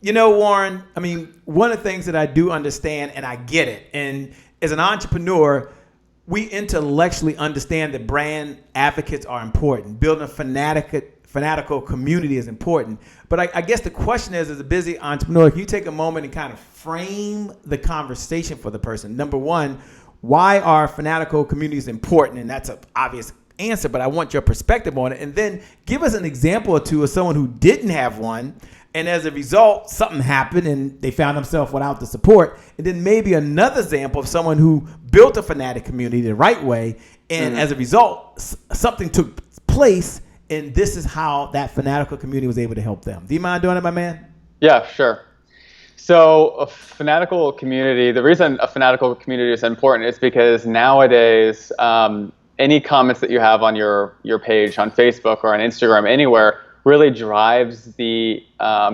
Warren, I mean, one of the things that I do understand, and I get it, and as an entrepreneur, we intellectually understand that brand advocates are important. Building a fanatical community is important. But I guess the question is, as a busy entrepreneur, can you take a moment and kind of frame the conversation for the person? Number one, why are fanatical communities important? And that's an obvious answer, but I want your perspective on it. And then give us an example or two of someone who didn't have one, and as a result, something happened and they found themselves without the support. And then maybe another example of someone who built a fanatic community the right way, and as a result, something took place, and this is how that fanatical community was able to help them. Do you mind doing it, my man? Yeah, sure. So a fanatical community, the reason a fanatical community is important is because nowadays, any comments that you have on your page on Facebook or on Instagram, anywhere, really drives the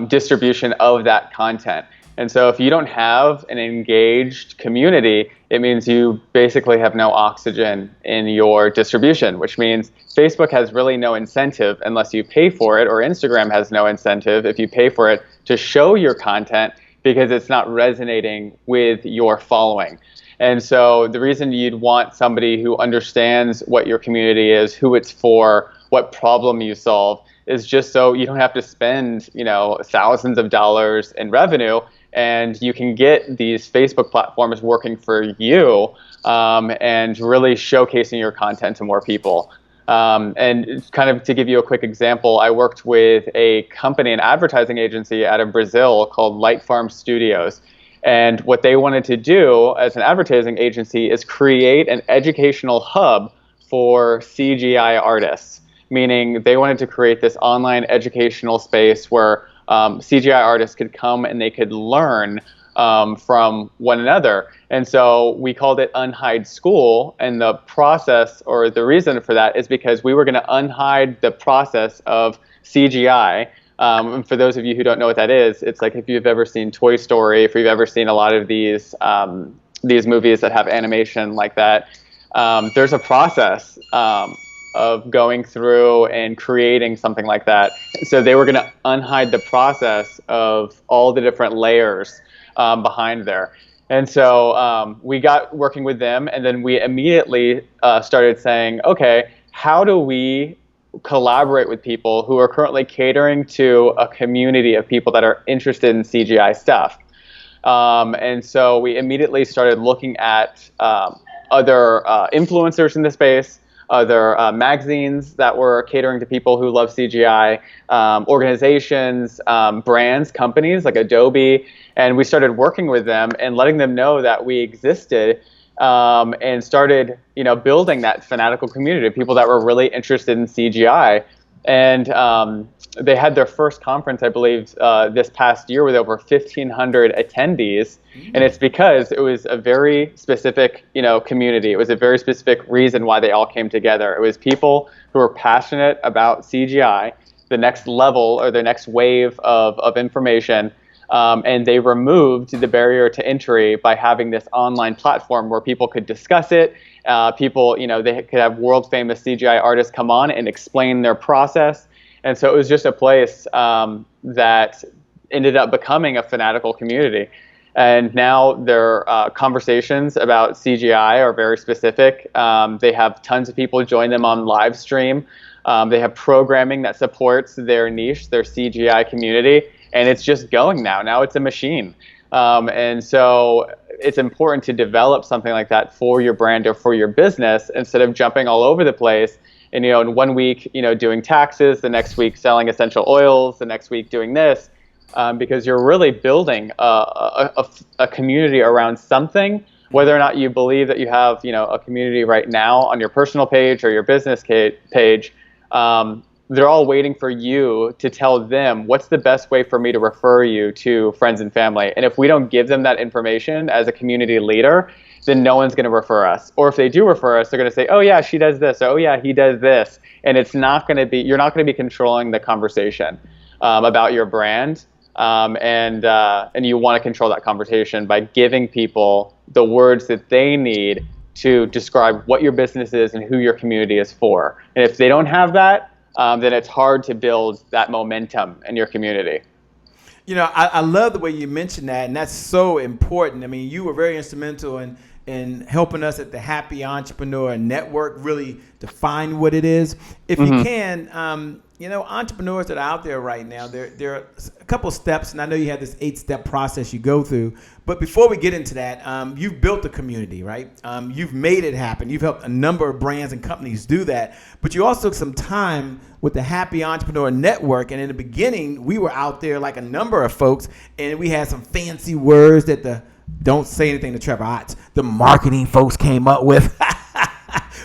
distribution of that content. And so if you don't have an engaged community, it means you basically have no oxygen in your distribution, which means Facebook has really no incentive unless you pay for it, or Instagram has no incentive if you pay for it to show your content, because it's not resonating with your following. And so the reason you'd want somebody who understands what your community is, who it's for, what problem you solve, is just so you don't have to spend, thousands of dollars in revenue, and you can get these Facebook platforms working for you, and really showcasing your content to more people. And kind of to give you a quick example, I worked with a company, an advertising agency out of Brazil called Light Farm Studios. And what they wanted to do as an advertising agency is create an educational hub for CGI artists, meaning they wanted to create this online educational space where CGI artists could come and they could learn from one another. And so we called it Unhide School, and the process, or the reason for that, is because we were going to unhide the process of CGI. And for those of you who don't know what that is, it's like if you've ever seen Toy Story, if you've ever seen a lot of these movies that have animation like that, there's a process of going through and creating something like that. So they were going to unhide the process of all the different layers behind there. And so we got working with them, and then we immediately started saying, okay, how do we collaborate with people who are currently catering to a community of people that are interested in CGI stuff? And so we immediately started looking at other influencers in the space, other magazines that were catering to people who love CGI, organizations, brands, companies like Adobe, and we started working with them and letting them know that we existed, and started, building that fanatical community of people that were really interested in CGI. And they had their first conference, I believe, this past year with over 1,500 attendees. And it's because it was a very specific, community. It was a very specific reason why they all came together. It was people who were passionate about CGI, the next level or the next wave of information. And they removed the barrier to entry by having this online platform where people could discuss it. People, they could have world famous CGI artists come on and explain their process. And so it was just a place that ended up becoming a fanatical community. And now their conversations about CGI are very specific. They have tons of people join them on live stream. They have programming that supports their niche, their CGI community. And it's just going now. Now it's a machine. And so it's important to develop something like that for your brand or for your business instead of jumping all over the place. And, in 1 week, doing taxes, the next week selling essential oils, the next week doing this, because you're really building a community around something, whether or not you believe that you have, a community right now on your personal page or your business page. They're all waiting for you to tell them what's the best way for me to refer you to friends and family. And if we don't give them that information as a community leader, then no one's going to refer us. Or if they do refer us, they're going to say, oh yeah, she does this. Or, oh yeah, he does this. And it's not going to be, you're not going to be controlling the conversation about your brand. And you want to control that conversation by giving people the words that they need to describe what your business is and who your community is for. And if they don't have that, then it's hard to build that momentum in your community. I love the way you mentioned that, and that's so important. I mean, you were very instrumental in helping us at the Happy Entrepreneur Network really define what it is. If you can, entrepreneurs that are out there right now, there are a couple steps, and I know you have this 8-step process you go through. But before we get into that, you've built a community, right? You've made it happen. You've helped a number of brands and companies do that. But you also took some time with the Happy Entrepreneur Network. And in the beginning, we were out there like a number of folks, and we had some fancy words that don't say anything to Trevor Otts, the marketing folks came up with.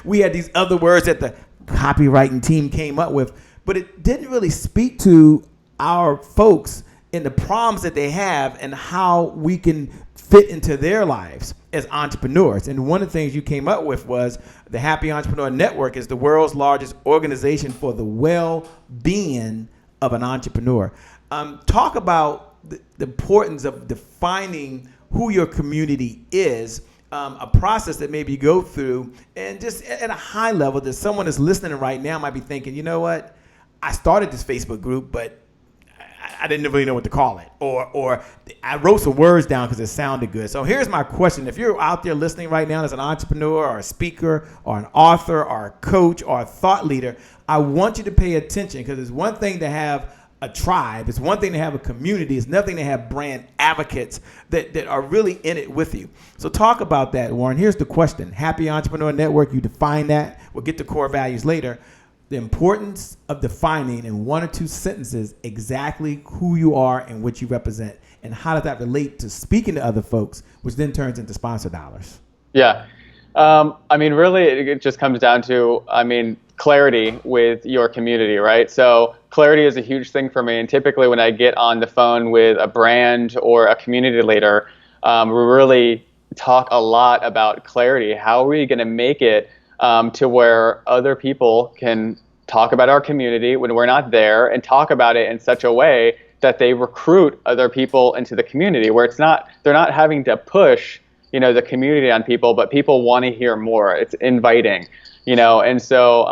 We had these other words that the copywriting team came up with, but it didn't really speak to our folks and the problems that they have and how we can fit into their lives as entrepreneurs. And one of the things you came up with was the Happy Entrepreneur Network is the world's largest organization for the well-being of an entrepreneur. Talk about the importance of defining who your community is, a process that maybe you go through, and just at a high level that someone is listening right now might be thinking, you know what, I started this Facebook group, but I didn't really know what to call it, or I wrote some words down because it sounded good. So here's my question. If you're out there listening right now as an entrepreneur or a speaker or an author or a coach or a thought leader, I want you to pay attention, because it's one thing to have a tribe. It's one thing to have a community. It's another thing to have brand advocates that are really in it with you. So talk about that, Warren. Here's the question. Happy Entrepreneur Network, you define that. We'll get to core values later. The importance of defining in 1 or 2 sentences exactly who you are and what you represent, and how does that relate to speaking to other folks, which then turns into sponsor dollars. Yeah. Really, it just comes down to, clarity with your community, right? So clarity is a huge thing for me. And typically when I get on the phone with a brand or a community leader, we really talk a lot about clarity. How are we going to make it to where other people can talk about our community when we're not there, and talk about it in such a way that they recruit other people into the community, where they're not having to push, the community on people, but people want to hear more. It's inviting, and so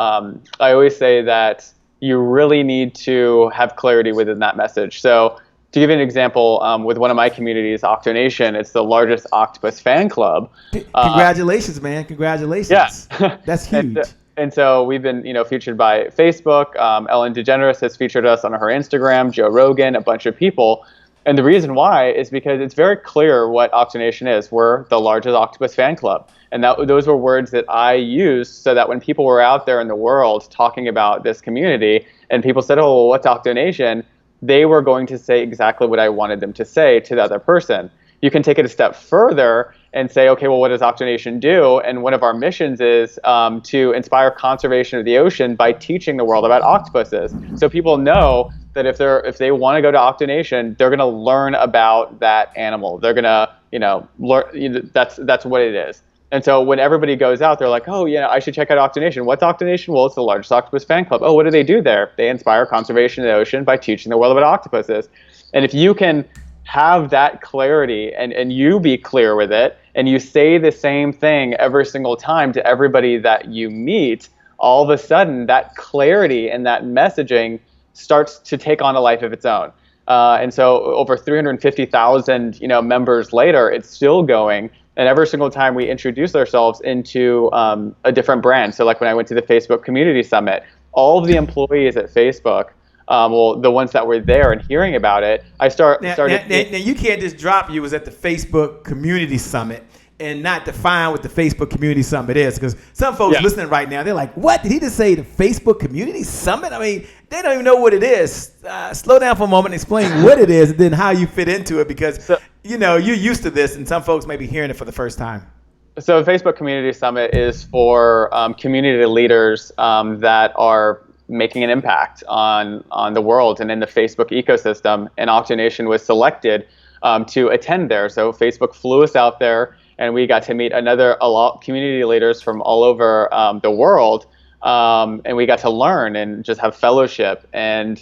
I always say that you really need to have clarity within that message. So to give you an example, with one of my communities, Octonation, it's the largest octopus fan club. Congratulations, man. Congratulations. Yeah. That's huge. And so we've been, featured by Facebook. Ellen DeGeneres has featured us on her Instagram, Joe Rogan, a bunch of people. And the reason why is because it's very clear what Octonation is. We're the largest octopus fan club. And those were words that I used so that when people were out there in the world talking about this community, and people said, oh, well, what's Octonation? They were going to say exactly what I wanted them to say to the other person. You can take it a step further and say, okay, well, what does Octonation do? And one of our missions is to inspire conservation of the ocean by teaching the world about octopuses. So people know that if they want to go to Octonation, they're going to learn about that animal. They're going to, learn. That's what it is. And so when everybody goes out, they're like, oh, yeah, I should check out Octonation. What's Octonation? Well, it's the largest octopus fan club. Oh, what do they do there? They inspire conservation of the ocean by teaching the world about octopuses. And if you can have that clarity and you be clear with it, and you say the same thing every single time to everybody that you meet, all of a sudden that clarity and that messaging starts to take on a life of its own. And so over 350,000 members later, it's still going. And every single time we introduce ourselves into a different brand. So like when I went to the Facebook Community Summit, all of the employees at Facebook, the ones that were there and hearing about it, started. Now you can't just drop you was at the Facebook Community Summit and not define what the Facebook Community Summit is, because some folks listening right now, they're like, what? Did he just say the Facebook Community Summit? I mean, they don't even know what it is. Slow down for a moment and explain what it is and then how you fit into it, because, you're used to this and some folks may be hearing it for the first time. So Facebook Community Summit is for community leaders that are making an impact on the world and in the Facebook ecosystem. And Octonation was selected to attend there. So Facebook flew us out there, and we got to meet a lot of community leaders from all over the world. And we got to learn and just have fellowship. And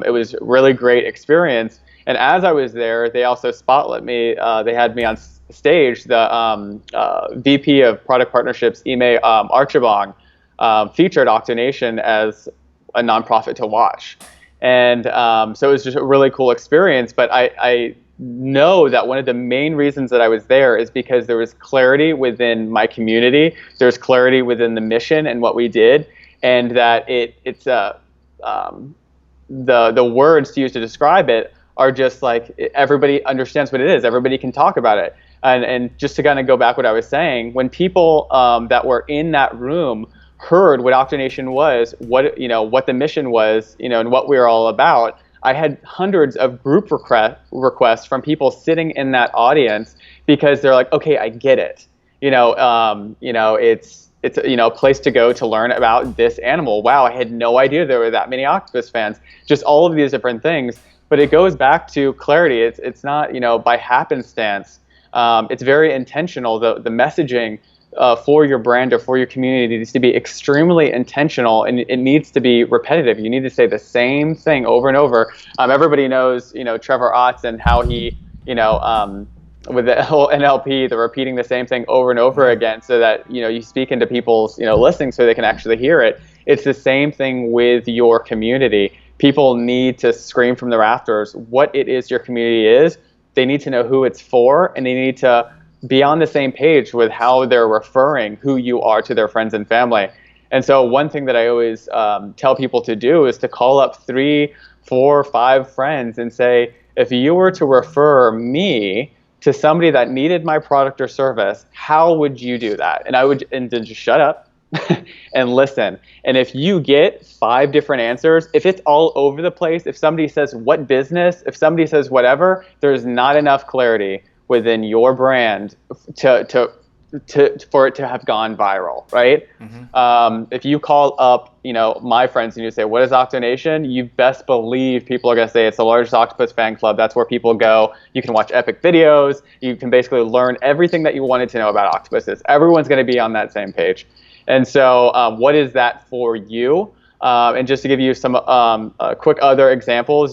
it was a really great experience. And as I was there, they also spotlit me. They had me on stage. The VP of Product Partnerships, Ime Archibong, featured Octonation as a nonprofit to watch. And so it was just a really cool experience. But I know that one of the main reasons that I was there is because there was clarity within my community. There's clarity within the mission and what we did, and that it's the words to use to describe it are just like everybody understands what it is. Everybody can talk about it. And just to kind of go back what I was saying, when people that were in that room heard what Octonation was, what the mission was, and what we were all about, I had hundreds of group requests from people sitting in that audience because they're like, okay, I get it. It's a place to go to learn about this animal. Wow, I had no idea there were that many octopus fans. Just all of these different things. But it goes back to clarity. It's not by happenstance. It's very intentional. The messaging for your brand or for your community needs to be extremely intentional, and it needs to be repetitive. You need to say the same thing over and over. Everybody knows Trevor Otts and how he with the whole NLP, the repeating the same thing over and over again, so that you speak into people's listening, so they can actually hear it. It's the same thing with your community. People need to scream from the rafters what it is your community is. They need to know who it's for, and they need to be on the same page with how they're referring who you are to their friends and family. And so one thing that I always tell people to do is to call up 3, 4, 5 friends and say, if you were to refer me to somebody that needed my product or service, how would you do that? And then just shut up and listen. And if you get 5 different answers, if it's all over the place, if somebody says what business, if somebody says whatever, there's not enough clarity within your brand for it to have gone viral, right? Mm-hmm. If you call up, my friends and you say, what is Octonation? You best believe people are going to say it's the largest octopus fan club. That's where people go. You can watch epic videos. You can basically learn everything that you wanted to know about octopuses. Everyone's going to be on that same page. And so what is that for you? And just to give you some quick other examples,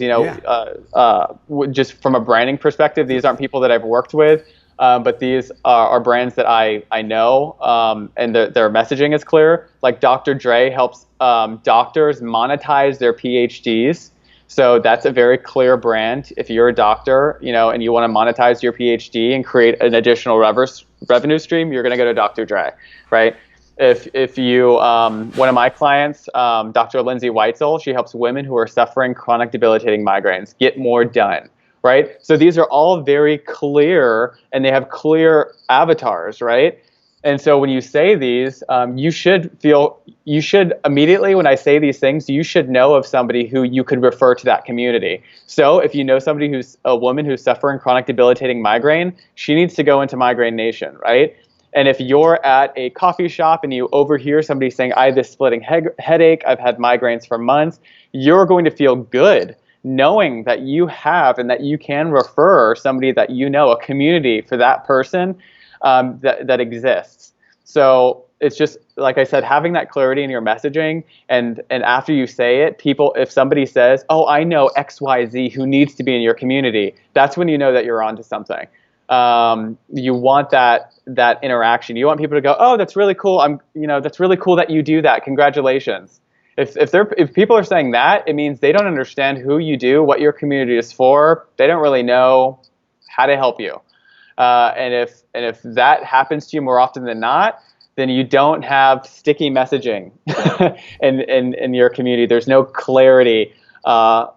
just from a branding perspective, these aren't people that I've worked with, but these are brands that I know, and their messaging is clear. Like Dr. Dre helps doctors monetize their PhDs. So that's a very clear brand. If you're a doctor, and you want to monetize your PhD and create an additional revenue stream, you're going to go to Dr. Dre, right? If you, one of my clients, Dr. Lindsay Weitzel, she helps women who are suffering chronic debilitating migraines get more done, right? So these are all very clear, and they have clear avatars, right? And so when you say these, you should immediately, when I say these things, you should know of somebody who you could refer to that community. So if you know somebody who's a woman who's suffering chronic debilitating migraine, she needs to go into Migraine Nation, right? And if you're at a coffee shop and you overhear somebody saying, I have this splitting headache, I've had migraines for months, you're going to feel good knowing that you have and that you can refer somebody that a community for that person that exists. So it's just, like I said, having that clarity in your messaging, and after you say it, if somebody says, oh, I know XYZ who needs to be in your community, that's when you know that you're onto something. You want that interaction. You want people to go, oh, that's really cool. That's really cool that you do that. Congratulations. If people are saying that, it means they don't understand who you do, what your community is for. They don't really know how to help you. And if that happens to you more often than not, then you don't have sticky messaging in your community. There's no clarity for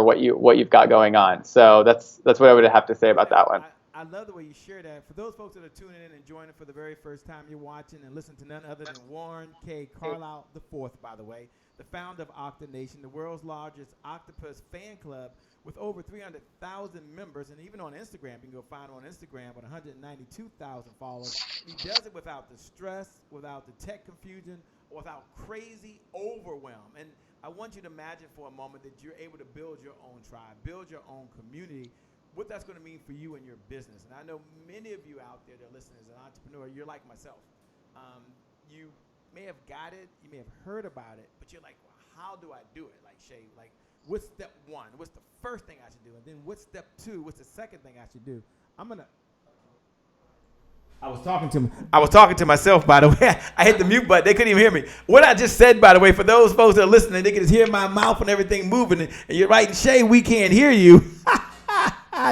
what you've got going on. So that's what I would have to say about that one. I love the way you share that. For those folks that are tuning in and joining for the very first time, you're watching and listening to none other than Warren K. Caryle IV, by the way, the founder of Octonation, the world's largest octopus fan club with over 300,000 members. And even on Instagram, you can go find him on Instagram with 192,000 followers. He does it without the stress, without the tech confusion, without crazy overwhelm. And I want you to imagine for a moment that you're able to build your own tribe, build your own community, what that's going to mean for you and your business. And I know many of you out there that are listening as an entrepreneur, you're like myself. You may have got it, you may have heard about it, but you're like, well, how do I do it? Like, Shay, what's step 1? What's the first thing I should do? And then what's step 2? What's the second thing I should do? I'm going to I was talking to myself, by the way. I hit the mute button. They couldn't even hear me. What I just said, by the way, for those folks that are listening, they can just hear my mouth and everything moving. And you're right, Shay, we can't hear you.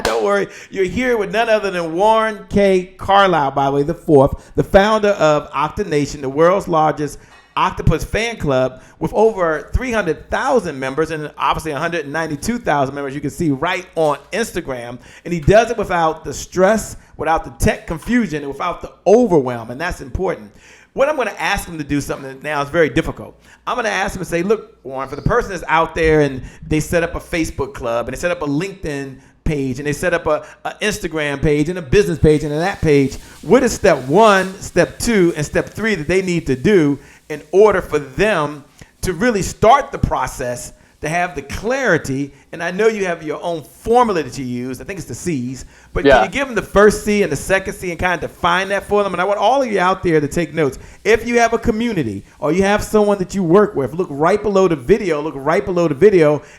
Don't worry. You're here with none other than Warren K. Caryle, by the way, the fourth, the founder of Octa Nation, the world's largest Octopus fan club with over 300,000 members and obviously 192,000 members you can see right on Instagram. And he does it without the stress, without the tech confusion, and without the overwhelm. And that's important. What I'm going to ask him to do something that now is very difficult. I'm going to ask him to say, look, Warren, for the person that's out there and they set up a Facebook club and they set up a LinkedIn page and they set up a Instagram page and a business page and that page, what is step 1, step 2, and step 3 that they need to do in order for them to really start the process, to have the clarity? And I know you have your own formula that you use. I think it's the C's. But Can you give them the first C and the second C and kind of define that for them? And I want all of you out there to take notes. If you have a community or you have someone that you work with, look right below the video,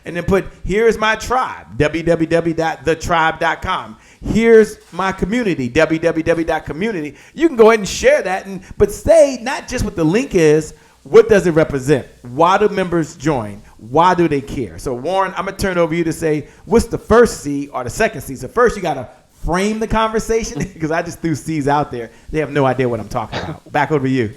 and then put, here's my tribe, www.thetribe.com. Here's my community, www.community. You can go ahead and share that, but say not just what the link is, what does it represent? Why do members join? Why do they care? So Warren, I'm going to turn it over to you to say, what's the first C or the second C? So first you got to frame the conversation because I just threw C's out there. They have no idea what I'm talking about. Back over to you.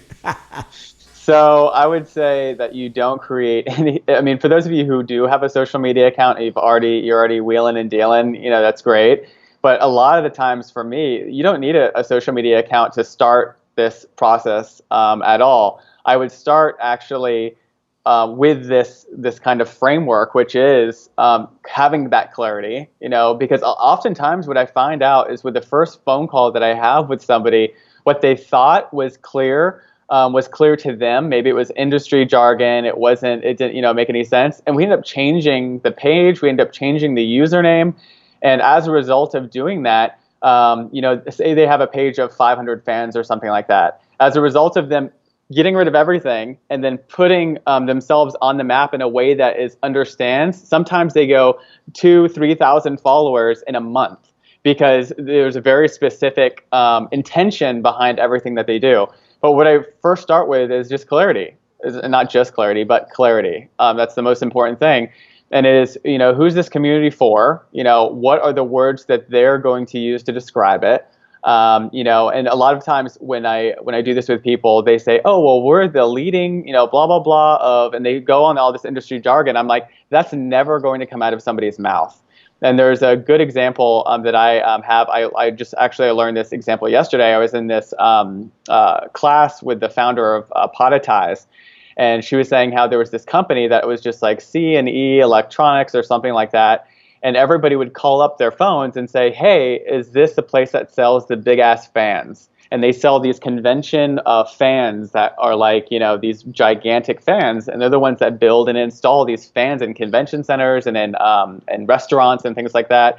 So I would say that you don't create any. I mean, for those of you who do have a social media account, you're already wheeling and dealing. That's great. But a lot of the times for me, you don't need a social media account to start this process at all. I would start actually with this kind of framework, which is having that clarity, because oftentimes what I find out is with the first phone call that I have with somebody, what they thought was clear to them. Maybe it was industry jargon. It didn't make any sense. And we ended up changing the page. We ended up changing the username. And as a result of doing that, say they have a page of 500 fans or something like that. As a result of them getting rid of everything and then putting themselves on the map in a way that understands, sometimes they go 2,000-3,000 followers in a month because there's a very specific intention behind everything that they do. But what I first start with is just clarity. Not just clarity, but clarity. That's the most important thing. And it is, who's this community for? What are the words that they're going to use to describe it? And a lot of times when I do this with people, they say, oh, well, we're the leading, blah, blah, blah and they go on all this industry jargon. I'm like, that's never going to come out of somebody's mouth. And there's a good example that I have. I learned this example yesterday. I was in this class with the founder of Podetize. And she was saying how there was this company that was just like C&E Electronics or something like that. And everybody would call up their phones and say, hey, is this the place that sells the big ass fans? And they sell these convention fans that are like, these gigantic fans. And they're the ones that build and install these fans in convention centers and in restaurants and things like that.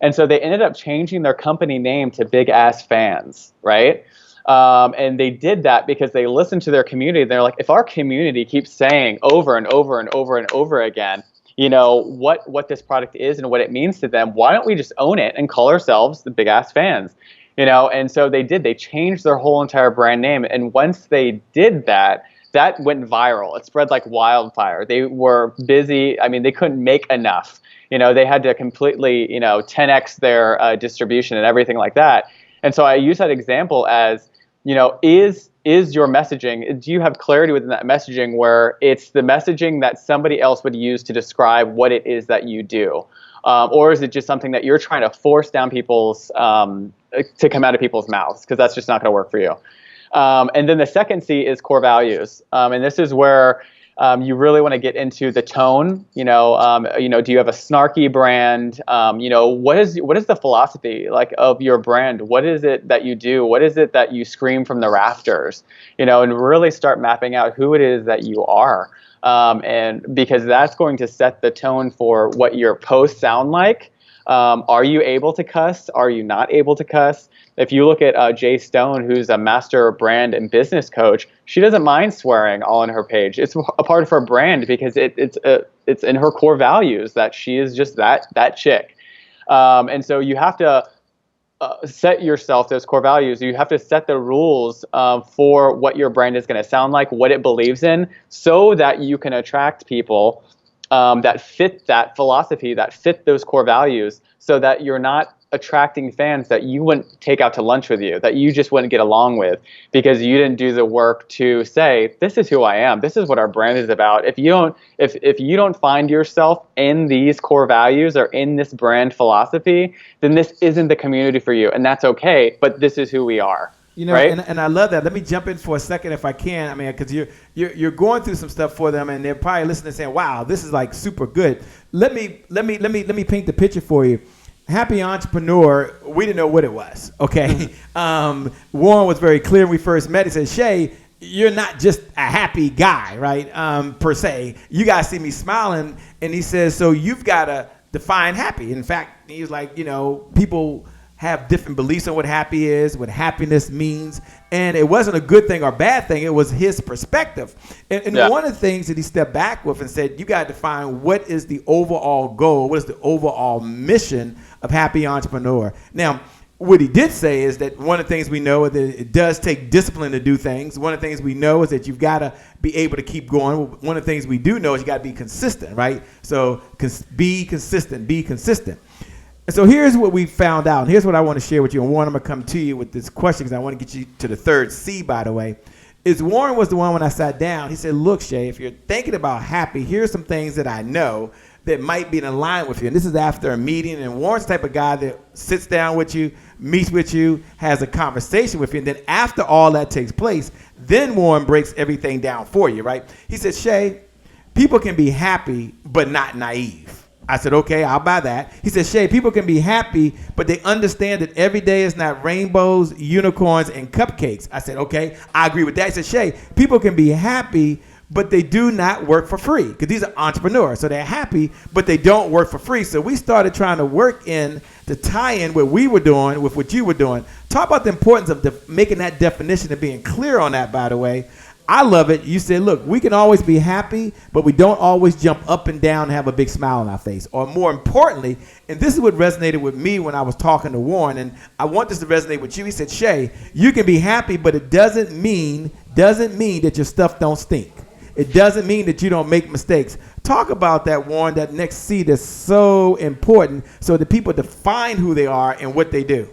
And so they ended up changing their company name to Big Ass Fans, right? And they did that because they listened to their community. They're like, if our community keeps saying over and over and over and over again, what this product is and what it means to them, why don't we just own it and call ourselves the Big Ass Fans? And so they did. They changed their whole entire brand name. And once they did that, that went viral. It spread like wildfire. They were busy. I mean, they couldn't make enough. They had to completely, 10x their distribution and everything like that. And so I use that example as, is your messaging, do you have clarity within that messaging where it's the messaging that somebody else would use to describe what it is that you do? Or is it just something that you're trying to force down people's, to come out of people's mouths? Because that's just not going to work for you. And then the second C is core values. And this is where you really want to get into the tone. Do you have a snarky brand? What is the philosophy like of your brand? What is it that you do? What is it that you scream from the rafters? And really start mapping out who it is that you are. And because that's going to set the tone for what your posts sound like. Are you able to cuss? Are you not able to cuss? If you look at Jay Stone, who's a master brand and business coach, she doesn't mind swearing all on her page. It's a part of her brand because it's in her core values that she is just that chick. And so you have to set yourself those core values. You have to set the rules for what your brand is going to sound like, what it believes in, so that you can attract people that fit that philosophy, that fit those core values, so that you're not attracting fans that you wouldn't take out to lunch with you, that you just wouldn't get along with, because you didn't do the work to say, this is who I am, this is what our brand is about. If you don't find yourself in these core values or in this brand philosophy, then this isn't the community for you, and that's okay, but this is who we are. You know, right? and I love that. Let me jump in for a second if I can. I mean, because you're going through some stuff for them, and they're probably listening and saying, "Wow, this is like super good." Let me paint the picture for you. Happy Entrepreneur, we didn't know what it was. Okay, Warren was very clear when we first met. He said, "Shay, you're not just a happy guy, right? Per se, you guys see me smiling." And he says, "So you've got to define happy." In fact, he's like, people have different beliefs on what happy is, what happiness means, and it wasn't a good thing or bad thing. It was his perspective. And one of the things that he stepped back with and said, you got to define what is the overall goal, what is the overall mission of Happy Entrepreneur. Now, what he did say is that one of the things we know is that it does take discipline to do things. One of the things we know is that you've got to be able to keep going. One of the things we do know is you got to be consistent, right? So be consistent, be consistent. And so here's what we found out. And here's what I want to share with you. And Warren, I'm going to come to you with this question because I want to get you to the third C, by the way. Is Warren was the one when I sat down. He said, look, Shay, if you're thinking about happy, here's some things that I know that might be in line with you. And this is after a meeting. And Warren's the type of guy that sits down with you, meets with you, has a conversation with you. And then after all that takes place, then Warren breaks everything down for you, right? He said, Shay, people can be happy but not naive. I said, okay, I'll buy that. He said, Shay, people can be happy, but they understand that every day is not rainbows, unicorns, and cupcakes. I said, okay, I agree with that. He said, Shay, people can be happy, but they do not work for free, because these are entrepreneurs. So they're happy, but they don't work for free. So we started trying to work in to tie in what we were doing with what you were doing. Talk about the importance of making that definition and being clear on that, by the way. I love it. You said, look, we can always be happy, but we don't always jump up and down and have a big smile on our face. Or more importantly, and this is what resonated with me when I was talking to Warren, and I want this to resonate with you. He said, Shay, you can be happy, but it doesn't mean that your stuff don't stink. It doesn't mean that you don't make mistakes. Talk about that, Warren, that next C that's so important so that people define who they are and what they do.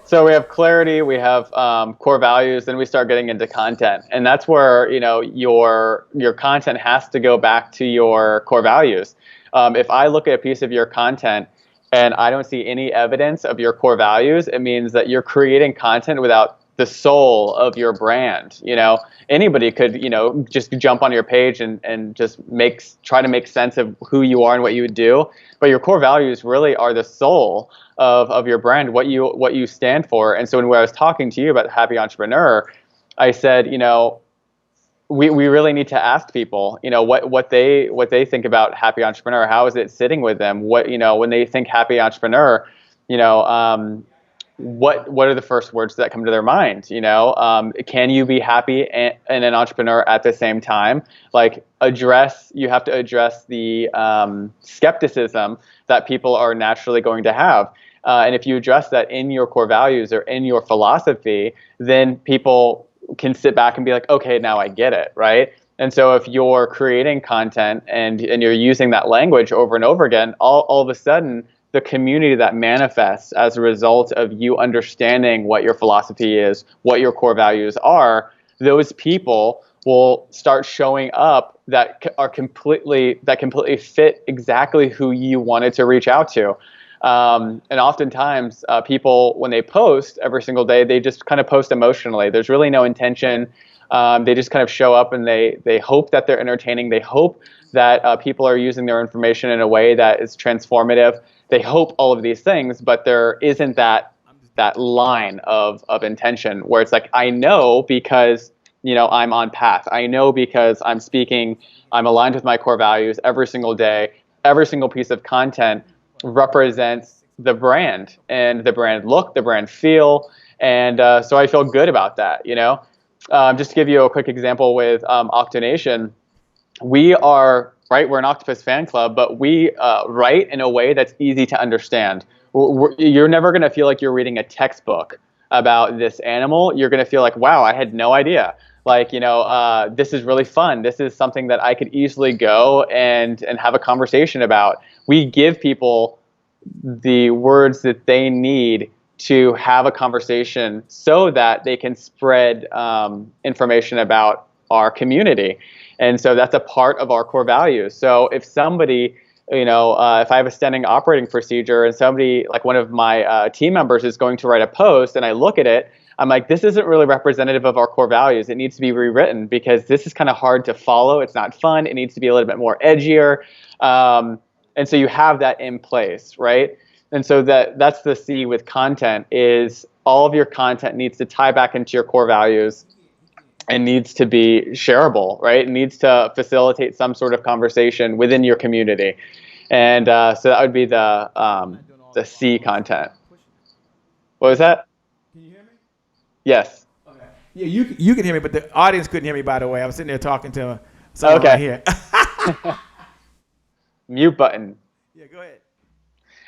So we have clarity, we have core values, then we start getting into content, and that's where your content has to go back to your core values. If I look at a piece of your content and I don't see any evidence of your core values, it means that you're creating content without the soul of your brand. Anybody could just jump on your page and just try to make sense of who you are and what you would do, but your core values really are the soul of your brand, what you stand for. And so when I was talking to you about Happy Entrepreneur, I said, we really need to ask people, what they think about Happy Entrepreneur. How is it sitting with them? When they think Happy Entrepreneur, what are the first words that come to their mind? Can you be happy and an entrepreneur at the same time? You have to address the skepticism that people are naturally going to have. And if you address that in your core values or in your philosophy, then people can sit back and be like, okay, now I get it, right? And so if you're creating content and you're using that language over and over again, all of a sudden, the community that manifests as a result of you understanding what your philosophy is, what your core values are, those people will start showing up that completely fit exactly who you wanted to reach out to. And oftentimes people, when they post every single day, they just kind of post emotionally. There's really no intention. They just kind of show up and they hope that they're entertaining. They hope that people are using their information in a way that is transformative. They hope all of these things, but there isn't that line of intention where it's like, I know because I'm on path. I know because I'm aligned with my core values every single day. Every single piece of content represents the brand and the brand look, the brand feel, and so I feel good about that. Just to give you a quick example with Octonation, we are right? We're an octopus fan club, but we write in a way that's easy to understand. You're never going to feel like you're reading a textbook about this animal. You're going to feel like, wow, I had no idea. Like, this is really fun. This is something that I could easily go and have a conversation about. We give people the words that they need to have a conversation so that they can spread information about our community. And so that's a part of our core values. So if somebody, if I have a standing operating procedure and somebody, like one of my team members is going to write a post and I look at it, I'm like, this isn't really representative of our core values. It needs to be rewritten because this is kind of hard to follow. It's not fun. It needs to be a little bit more edgier. And so you have that in place, right? And so that's the C with content, is all of your content needs to tie back into your core values and needs to be shareable, right? It needs to facilitate some sort of conversation within your community. And so that would be the C content. What was that? Can you hear me? Yes. Okay. Yeah, you can hear me, but the audience couldn't hear me, by the way. I was sitting there talking to someone right here. Mute button. Yeah, go ahead.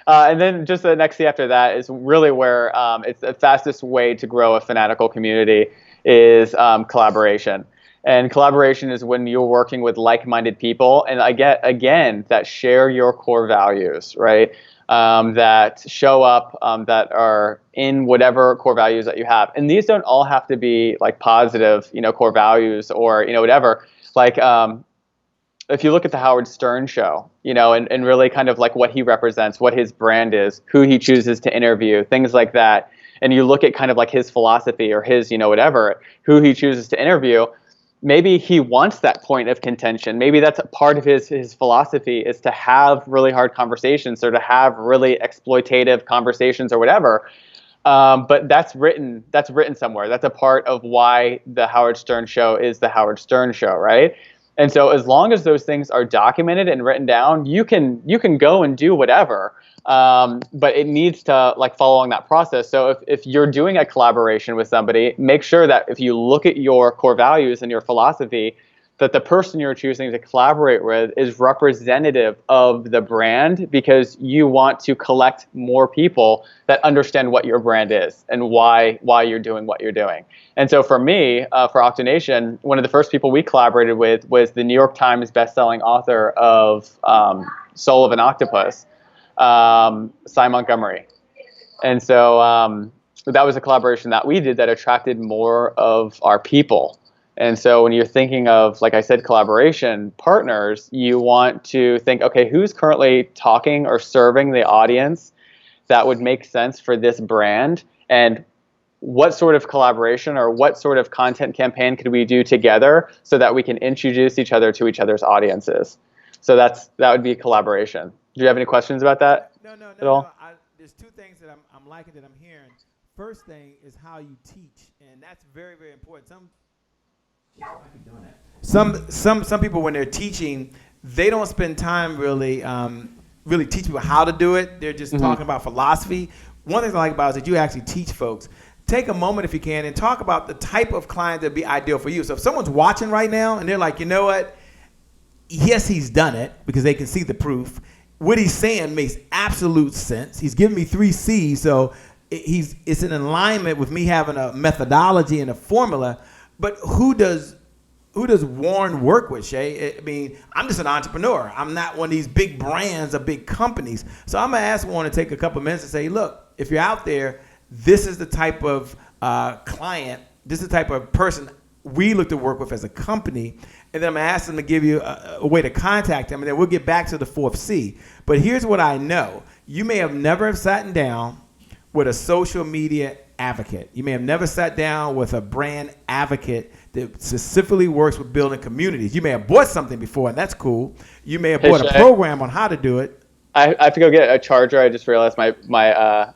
And then just the next C after that is really where it's the fastest way to grow a fanatical community is collaboration. And collaboration is when you're working with like-minded people, and again that share your core values, right? That show up, that are in whatever core values that you have. And these don't all have to be like positive, core values or whatever. Like if you look at the Howard Stern show, and really kind of like what he represents, what his brand is, who he chooses to interview, things like that. And you look at kind of like his philosophy or his, whatever, who he chooses to interview, maybe he wants that point of contention. Maybe that's a part of his philosophy, is to have really hard conversations or to have really exploitative conversations or whatever. But that's written somewhere. That's a part of why the Howard Stern show is the Howard Stern show, right? And so as long as those things are documented and written down, you can go and do whatever. But it needs to like follow along that process. So if you're doing a collaboration with somebody, make sure that if you look at your core values and your philosophy, that the person you're choosing to collaborate with is representative of the brand, because you want to collect more people that understand what your brand is and why you're doing what you're doing. And so for me, for Octonation, one of the first people we collaborated with was the New York Times bestselling author of Soul of an Octopus, Cy Montgomery. And so that was a collaboration that we did that attracted more of our people. And so when you're thinking of, like I said, collaboration partners, you want to think, okay, who's currently talking or serving the audience that would make sense for this brand, and what sort of collaboration or what sort of content campaign could we do together so that we can introduce each other to each other's audiences. So that would be collaboration. Do you have any questions about that? No. There's two things that I'm liking that I'm hearing. First thing is how you teach, and that's very, very important. Some people, when they're teaching, they don't spend time really teach people how to do it. They're just talking about philosophy. One thing I like about it is that you actually teach folks. Take a moment if you can and talk about the type of client that would be ideal for you. So if someone's watching right now and they're like, you know what? Yes, he's done it, because they can see the proof. What he's saying makes absolute sense. He's giving me 3 C's, so it's in alignment with me having a methodology and a formula. But who does Warren work with, Shay? I mean, I'm just an entrepreneur. I'm not one of these big brands or big companies. So I'm going to ask Warren to take a couple of minutes and say, look, if you're out there, this is the type of client, this is the type of person we look to work with as a company. And then I'm going to ask them to give you a way to contact them, and then we'll get back to the 4th C. But here's what I know. You may have never sat down with a social media advocate. You may have never sat down with a brand advocate that specifically works with building communities. You may have bought something before, and that's cool. You may have bought a program on how to do it. I have to go get a charger. I just realized my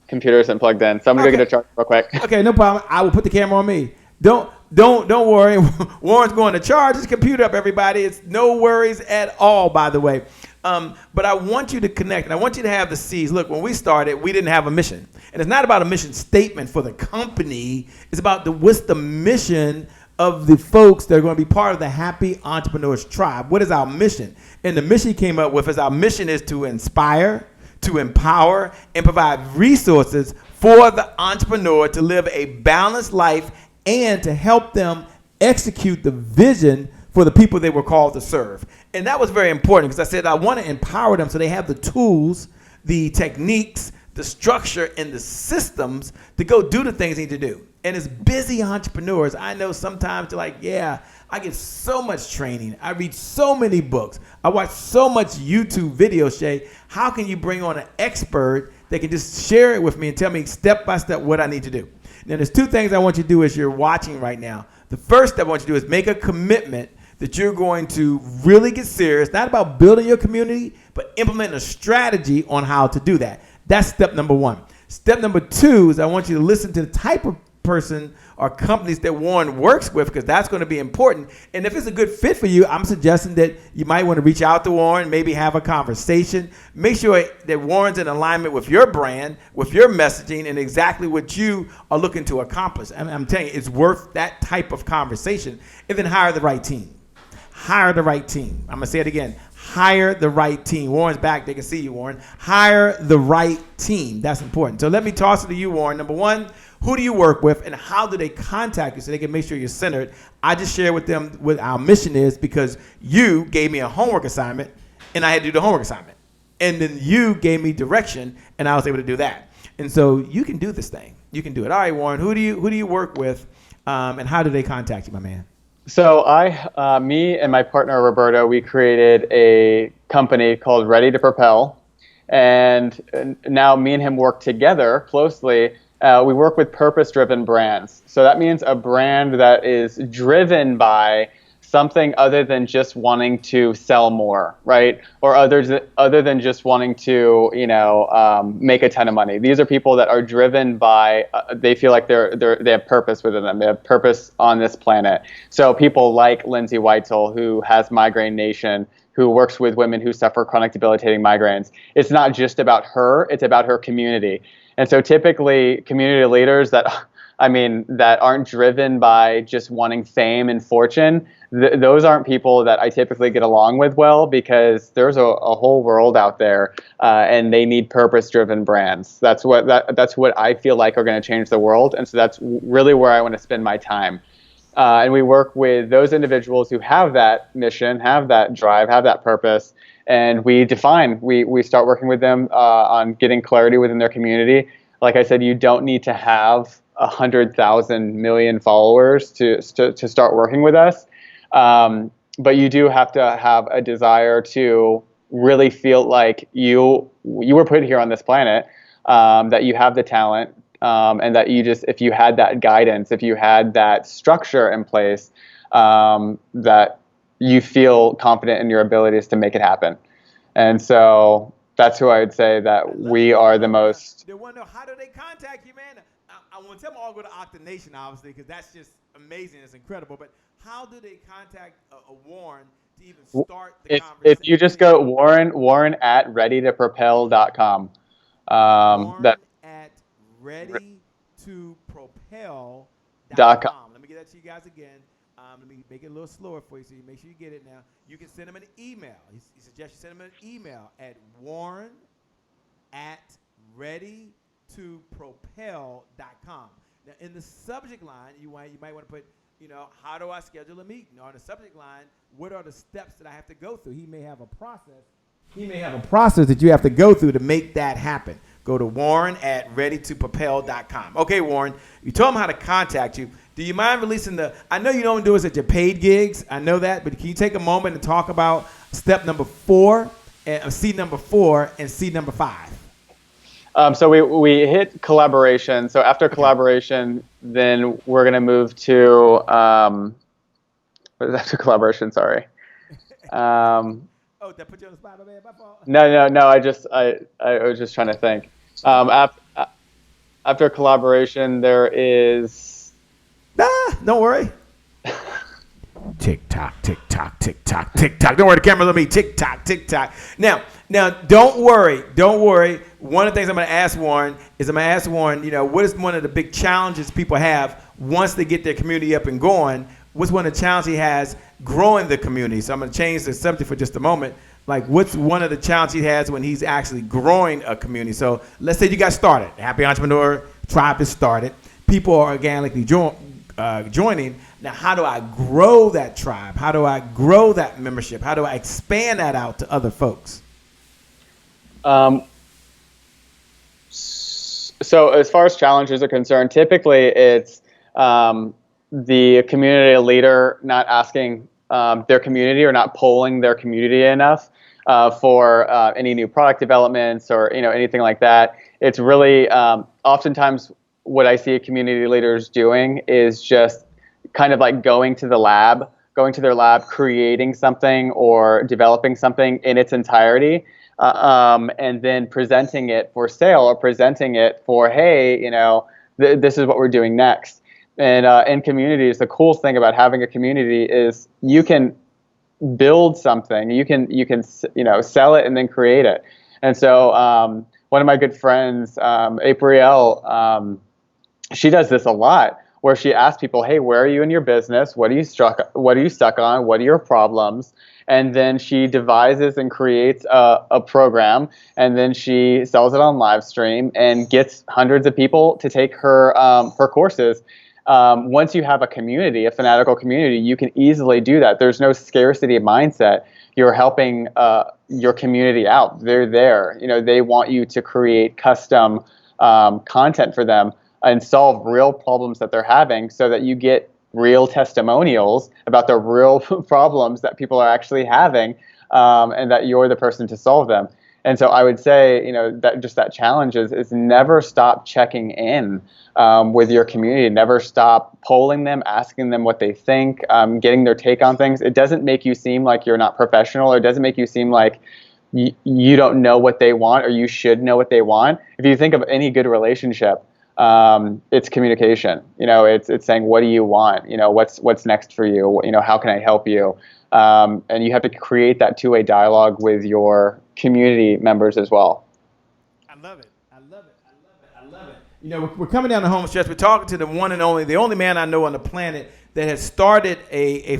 computer isn't plugged in, so I'm gonna go get a charger real quick. Okay, no problem. I will put the camera on me. Don't worry. Warren's going to charge his computer up, everybody. It's no worries at all, by the way. But I want you to connect, and I want you to have the C's. Look, when we started, we didn't have a mission. And it's not about a mission statement for the company. It's about what's the mission of the folks that are going to be part of the Happy Entrepreneurs Tribe. What is our mission? And the mission he came up with is our mission is to inspire, to empower, and provide resources for the entrepreneur to live a balanced life and to help them execute the vision for the people they were called to serve. And that was very important because I said I want to empower them so they have the tools, the techniques, the structure, and the systems to go do the things they need to do. And as busy entrepreneurs, I know sometimes they're like, yeah, I get so much training. I read so many books. I watch so much YouTube videos, Shay. How can you bring on an expert that can just share it with me and tell me step by step what I need to do? Now, there's two things I want you to do as you're watching right now. The first step I want you to do is make a commitment that you're going to really get serious, not about building your community, but implementing a strategy on how to do that. That's step number one. Step number two is I want you to listen to the type of person or companies that Warren works with, because that's going to be important. And if it's a good fit for you, I'm suggesting that you might want to reach out to Warren, maybe have a conversation. Make sure that Warren's in alignment with your brand, with your messaging, and exactly what you are looking to accomplish. I'm telling you, it's worth that type of conversation. And then hire the right team. Hire the right team. I'm going to say it again. Hire the right team. Warren's back. They can see you, Warren. Hire the right team. That's important. So let me toss it to you, Warren. Number one, who do you work with and how do they contact you so they can make sure you're centered? I just shared with them what our mission is because you gave me a homework assignment and I had to do the homework assignment. And then you gave me direction and I was able to do that. And so you can do this thing. You can do it. All right, Warren, who do you work with and how do they contact you, my man? So me and my partner Roberto, we created a company called Ready to Propel, and now me and him work together closely. We work with purpose-driven brands. So that means a brand that is driven by something other than just wanting to sell more, right? Or other than just wanting to, make a ton of money. These are people that are driven by, they feel like they have purpose within them. They have purpose on this planet. So people like Lindsay Weitzel, who has Migraine Nation, who works with women who suffer chronic debilitating migraines. It's not just about her, it's about her community. And so typically community leaders that aren't driven by just wanting fame and fortune, those aren't people that I typically get along with well, because there's a whole world out there and they need purpose-driven brands. That's what I feel like are going to change the world. And so that's really where I want to spend my time. And we work with those individuals who have that mission, have that drive, have that purpose, and we start working with them on getting clarity within their community. Like I said, you don't need to have 100,000 million followers to start working with us, but you do have to have a desire to really feel like you were put here on this planet, that you have the talent, and that if you had that guidance, if you had that structure in place, that you feel confident in your abilities to make it happen. And so that's who I would say that we are the most. They want to know, how do they contact you, man? I want to tell them all go to Octanation, obviously, because that's just amazing. It's incredible. But how do they contact a Warren to even start the conversation? If you just go Warren at readytopropel.com. Warren at readytopropel.com. Let me get that to you guys again. Let me make it a little slower for you so you make sure you get it now. You can send him an email. He suggests you send him an email at warren at readytopropel.com. Now, in the subject line, you might want to put, how do I schedule a meeting? Or in the subject line, what are the steps that I have to go through? He may have a process. That you have to go through to make that happen. Go to Warren at readytopropel.com. Okay, Warren, you told him how to contact you. Do you mind releasing I know you don't do this at your paid gigs. I know that, but can you take a moment and talk about step number 4, seed number 4, and seed number 5? So we hit collaboration. So after collaboration, then we're going to move to, what is after collaboration? Sorry. Oh, that put you on the spot, man? My fault. No. I was just trying to think. After collaboration, there is. Don't worry. Tick tock, tick tock, tick tock, tick tock. Don't worry, the camera's on me. Tick tock, tick tock. Now, don't worry. One of the things I'm going to ask Warren, what is one of the big challenges people have once they get their community up and going? what's one of the challenges he has growing the community? So I'm going to change the subject for just a moment. Like, what's one of the challenges he has when he's actually growing a community? So let's say you got started. Happy Entrepreneur Tribe is started. People are organically joining. Now, how do I grow that tribe? How do I grow that membership? How do I expand that out to other folks? So as far as challenges are concerned, typically it's the community leader not asking their community or not polling their community enough for any new product developments or anything like that. It's really oftentimes what I see community leaders doing is just kind of like going to their lab, creating something or developing something in its entirety, and then presenting it for sale or presenting it for, hey, this is what we're doing next. And in communities, the cool thing about having a community is you can build something, you can sell it and then create it. And so one of my good friends, April, she does this a lot, where she asks people, hey, where are you in your business? What are you stuck on? What are your problems? And then she devises and creates a program, and then she sells it on live stream and gets hundreds of people to take her courses. Once you have a community, a fanatical community, you can easily do that. There's no scarcity mindset. You're helping your community out. They're there. They want you to create custom content for them and solve real problems that they're having, so that you get real testimonials about the real problems that people are actually having, and that you're the person to solve them. And so I would say, that challenge is never stop checking in with your community. Never stop polling them, asking them what they think, getting their take on things. It doesn't make you seem like you're not professional, or it doesn't make you seem like you don't know what they want, or you should know what they want. If you think of any good relationship, it's communication. It's saying, what do you want? What's next for you? How can I help you? And you have to create that two-way dialogue with your community members as well. I love it. We're coming down the home stretch. We're talking to the only man I know on the planet that has started a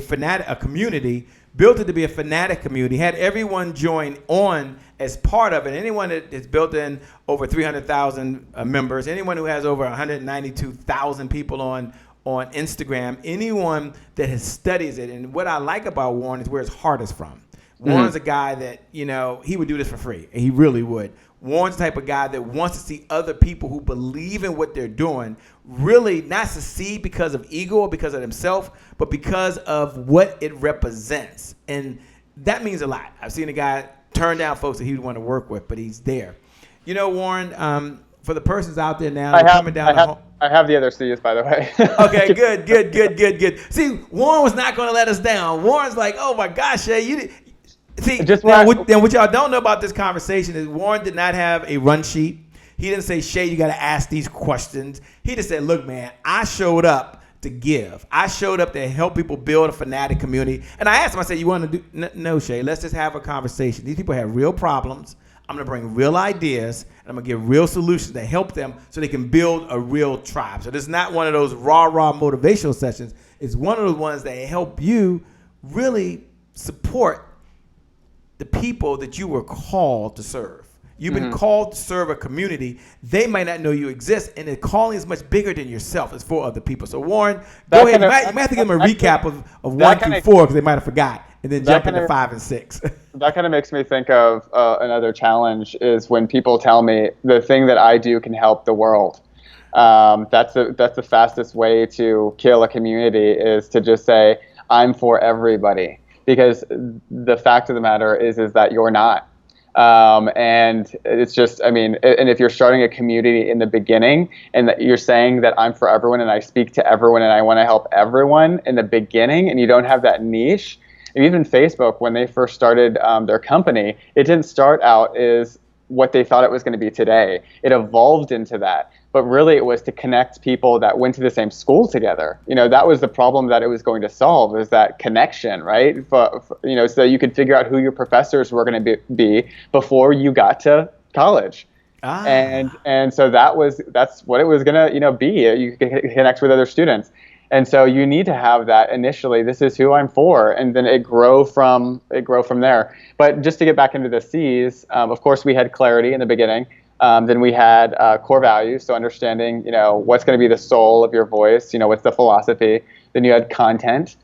community, built it to be a Fanatic community, had everyone join on as part of it. Anyone that is built in over 300,000 members, anyone who has over 192,000 people on Instagram, anyone that has studies it. And what I like about Warren is where his heart is from. Warren's a guy that, he would do this for free. And he really would. Warren's the type of guy that wants to see other people who believe in what they're doing really not succeed because of ego or because of himself, but because of what it represents. And that means a lot. I've seen a guy turn down folks that he would want to work with, but he's there. Warren, for the persons out there now, I have the other C's, by the way. Okay, good. See, Warren was not going to let us down. Warren's like, oh my gosh, Shay, what y'all don't know about this conversation is Warren did not have a run sheet. He didn't say, Shay, you got to ask these questions. He just said, look, man, I showed up to give. I showed up to help people build a Fanatic community. And I asked him, I said, you want to do? No, Shay, let's just have a conversation. These people have real problems. I'm going to bring real ideas, and I'm going to give real solutions that help them so they can build a real tribe. So this is not one of those raw motivational sessions. It's one of those ones that help you really support the people that you were called to serve. You've been called to serve a community. They might not know you exist, and the calling is much bigger than yourself. It's for other people. So, Warren, go ahead. You might have to give them a recap of 1 through 4 because they might have forgot, and then jump into 5 and 6. That kind of makes me think of another challenge is when people tell me the thing that I do can help the world. That's the fastest way to kill a community is to just say, I'm for everybody. Because the fact of the matter is that you're not. And it's just, and if you're starting a community in the beginning and that you're saying that I'm for everyone and I speak to everyone and I want to help everyone in the beginning, and you don't have that niche, and even Facebook, when they first started their company, it didn't start out as what they thought it was going to be today. It evolved into that. But really, it was to connect people that went to the same school together. That was the problem that it was going to solve, is that connection, right? So you could figure out who your professors were going to be before you got to college. And so that's what it was going to be. You could connect with other students. And so you need to have that initially. This is who I'm for, and then it grow from there. But just to get back into the C's, of course, we had clarity in the beginning. Then we had core values, so understanding, what's going to be the soul of your voice. What's the philosophy. Then you had content.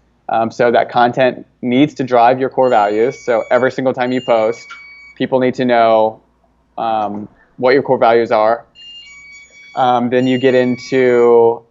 So that content needs to drive your core values. So every single time you post, people need to know what your core values are. Then you get into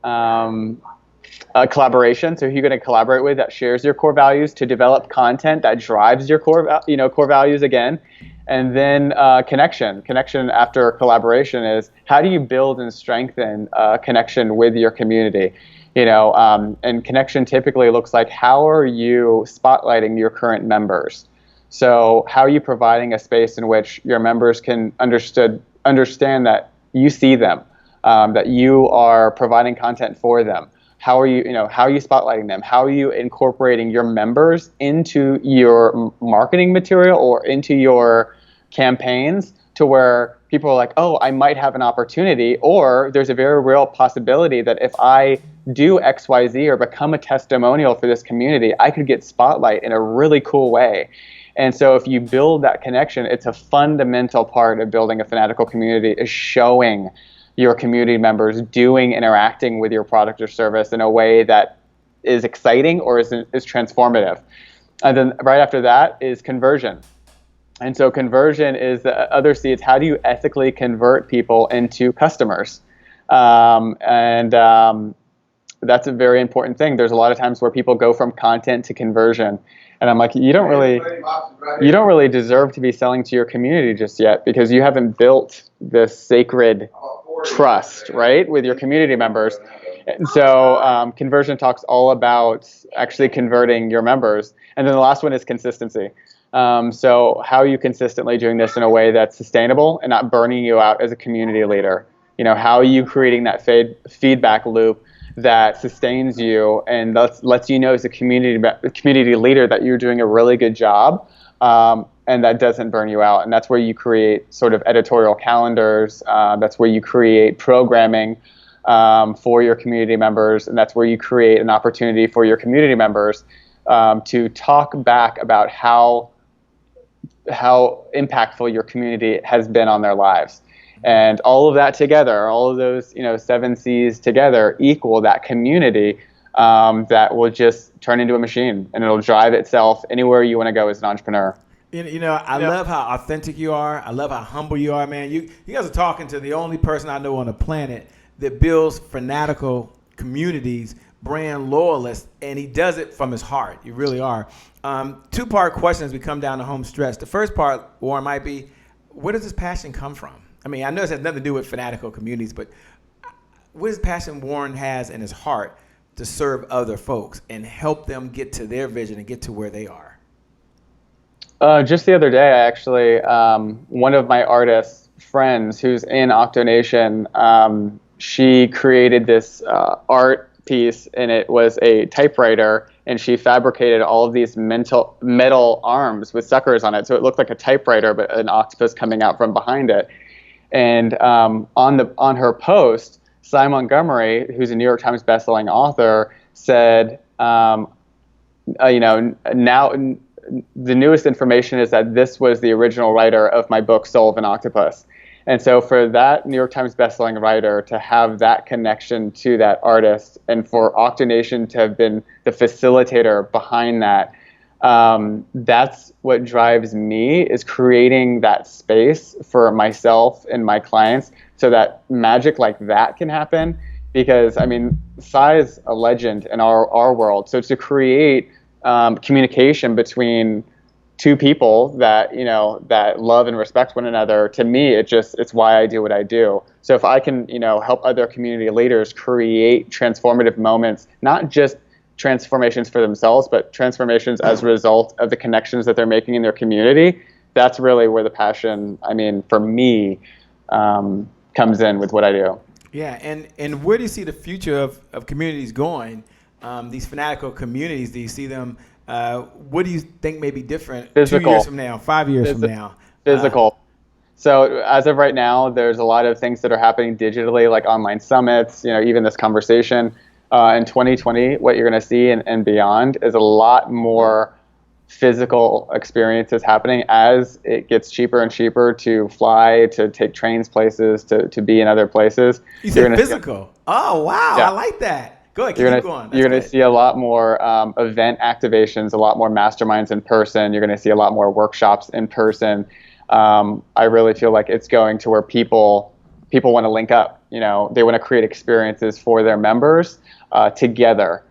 collaboration. So who you're going to collaborate with that shares your core values to develop content that drives your core values again. And then connection. Connection after collaboration is how do you build and strengthen connection with your community? And connection typically looks like how are you spotlighting your current members? So how are you providing a space in which your members can understand that you see them, that you are providing content for them? How are you spotlighting them? How are you incorporating your members into your marketing material or into your campaigns to where people are like, oh, I might have an opportunity, or there's a very real possibility that if I do X, Y, Z or become a testimonial for this community, I could get spotlight in a really cool way. And so if you build that connection, it's a fundamental part of building a fanatical community is showing your community members interacting with your product or service in a way that is exciting or is transformative. And then right after that is conversion. And so conversion is the other C. It's how do you ethically convert people into customers? That's a very important thing. There's a lot of times where people go from content to conversion. And I'm like, you don't really deserve to be selling to your community just yet because you haven't built this sacred trust, right, with your community members. And so conversion talks all about actually converting your members. And then the last one is consistency. So how are you consistently doing this in a way that's sustainable and not burning you out as a community leader? How are you creating that feedback loop that sustains you and lets you know as a community leader that you're doing a really good job, and that doesn't burn you out. And that's where you create sort of editorial calendars. That's where you create programming for your community members, and that's where you create an opportunity for your community members to talk back about how impactful your community has been on their lives. And all of that together, all of those 7 C's together equal that community that will just turn into a machine, and it'll drive itself anywhere you want to go as an entrepreneur. I love how authentic you are. I love how humble you are, man. You guys are talking to the only person I know on the planet that builds fanatical communities, brand loyalists, and he does it from his heart. You really are. 2-part question as we come down the home stretch. The first part, Warren, might be, where does this passion come from? I mean, I know this has nothing to do with fanatical communities, but what is passion Warren has in his heart to serve other folks and help them get to their vision and get to where they are? Just the other day, I actually, one of my artist friends who's in Octonation, she created this art piece, and it was a typewriter, and she fabricated all of these metal arms with suckers on it, so it looked like a typewriter, but an octopus coming out from behind it. And on her post, Cy Montgomery, who's a New York Times bestselling author, said, now the newest information is that this was the original writer of my book, Soul of an Octopus. And so for that New York Times bestselling writer to have that connection to that artist, and for Octonation to have been the facilitator behind that, that's what drives me, is creating that space for myself and my clients so that magic like that can happen. Because, I mean, Cy is a legend in our world. So to create communication between two people that love and respect one another, to me, it's why I do what I do. So if I can help other community leaders create transformative moments, not just transformations for themselves, but transformations as a result of the connections that they're making in their community, that's really where the passion, for me, comes in with what I do. Yeah, and where do you see the future of communities going? These fanatical communities, do you see them? What do you think may be different Physical. 2 years from now, 5 years from now? Physical. So as of right now, there's a lot of things that are happening digitally, like online summits, even this conversation. in 2020, what you're going to see and beyond is a lot more physical experiences happening as it gets cheaper and cheaper to fly, to take trains places, to be in other places. You said physical. Oh, wow. Yeah. I like that. Go ahead. Keep going. You're going to see a lot more event activations, a lot more masterminds in person. You're going to see a lot more workshops in person. I really feel like it's going to where people want to link up. You know, they want to create experiences for their members together.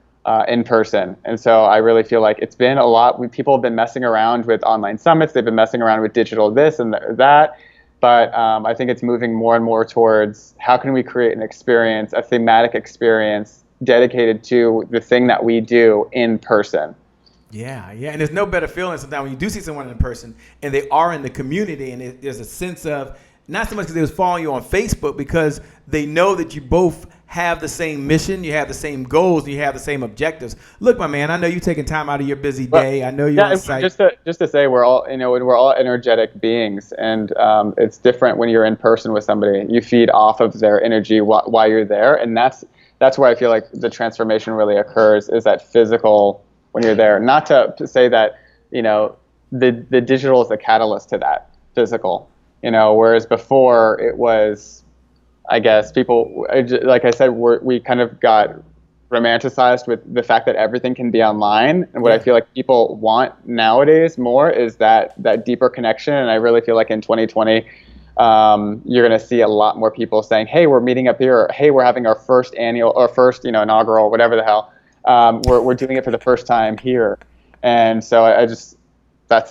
In person. And so I really feel like it's been a lot. People have been messing around with online summits. They've been messing around with digital this and that. But I think it's moving more and more towards how can we create an experience, a thematic experience dedicated to the thing that we do in person. Yeah. And there's no better feeling sometimes when you do see someone in person and they are in the community and there's a sense of, not so much because they was following you on Facebook, because they know that you both have the same mission, you have the same goals, you have the same objectives. Look, my man, I know you're taking time out of your busy day. I know you're on site. Just to say, we're all energetic beings, and it's different when you're in person with somebody. You feed off of their energy while you're there, and that's where I feel like the transformation really occurs, is that physical when you're there. Not to say that the digital is the catalyst to that physical. Whereas before it was, I guess, people, like I said, we kind of got romanticized with the fact that everything can be online. And what I feel like people want nowadays more is that deeper connection. And I really feel like in 2020, you're going to see a lot more people saying, hey, we're meeting up here. Or, hey, we're having our first inaugural, whatever the hell. We're doing it for the first time here. And so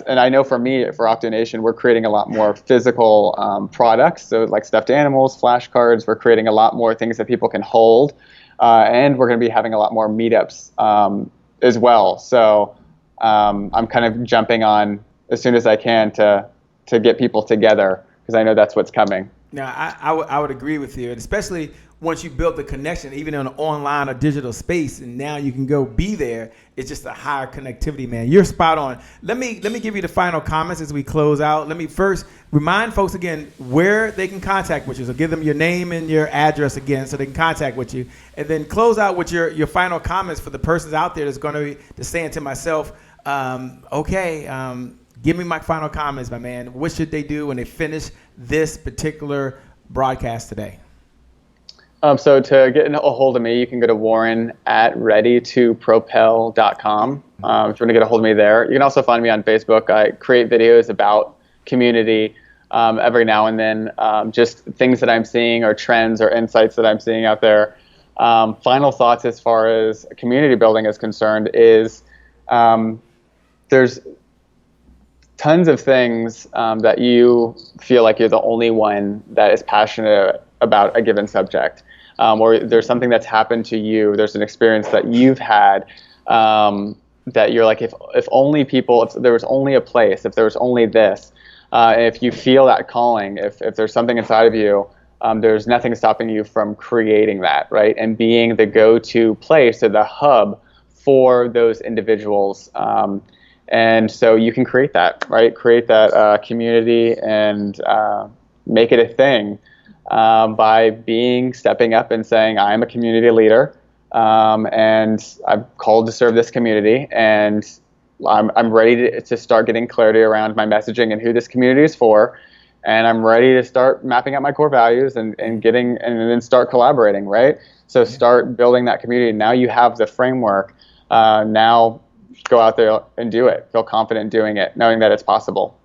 and I know for me, for Octonation, we're creating a lot more physical products. So like stuffed animals, flashcards, we're creating a lot more things that people can hold. And we're going to be having a lot more meetups as well. So I'm kind of jumping on as soon as I can to get people together, because I know that's what's coming. Now, I would agree with you, and especially once you build the connection, even in an online or digital space, and now you can go be there. It's just a higher connectivity, man. You're spot on. Let me give you the final comments as we close out. Let me first remind folks again where they can contact with you. So give them your name and your address again so they can contact with you. And then close out with your final comments for the persons out there that's going to be saying to myself, give me my final comments, my man. What should they do when they finish this particular broadcast today? So to get a hold of me, you can go to warren@readytopropel.com. If you want to get a hold of me there. You can also find me on Facebook. I create videos about community every now and then, just things that I'm seeing or trends or insights that I'm seeing out there. Final thoughts as far as community building is concerned is there's tons of things that you feel like you're the only one that is passionate about a given subject. Or there's something that's happened to you, there's an experience that you've had that you're like, if only people, if there was only a place, if there was only this, if you feel that calling, if there's something inside of you, there's nothing stopping you from creating that, right? And being the go-to place or the hub for those individuals. And so you can create that, right? Create that community and make it a thing. By stepping up and saying, I'm a community leader, and I'm called to serve this community, and I'm ready to start getting clarity around my messaging and who this community is for, and I'm ready to start mapping out my core values and then start collaborating, right? So start building that community. Now you have the framework. Now go out there and do it. Feel confident doing it, knowing that it's possible.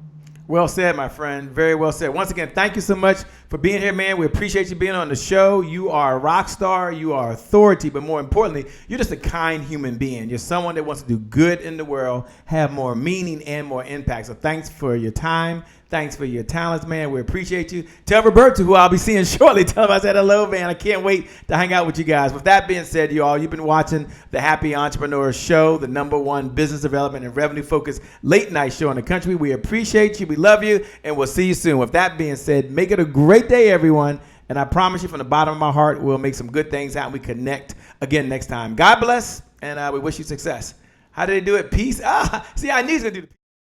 Well said, my friend. Very well said. Once again, thank you so much for being here, man. We appreciate you being on the show. You are a rock star. You are authority. But more importantly, you're just a kind human being. You're someone that wants to do good in the world, have more meaning and more impact. So thanks for your time. Thanks for your talents, man. We appreciate you. Tell Roberto, who I'll be seeing shortly, tell him I said hello, man. I can't wait to hang out with you guys. With that being said, you all, you've been watching the Happy Entrepreneur Show, the #1 business development and revenue-focused late-night show in the country. We appreciate you. We love you, and we'll see you soon. With that being said, make it a great day, everyone. And I promise you from the bottom of my heart, we'll make some good things happen. We connect again next time. God bless, and we wish you success. How did they do it? Peace. See, I knew he was going to do the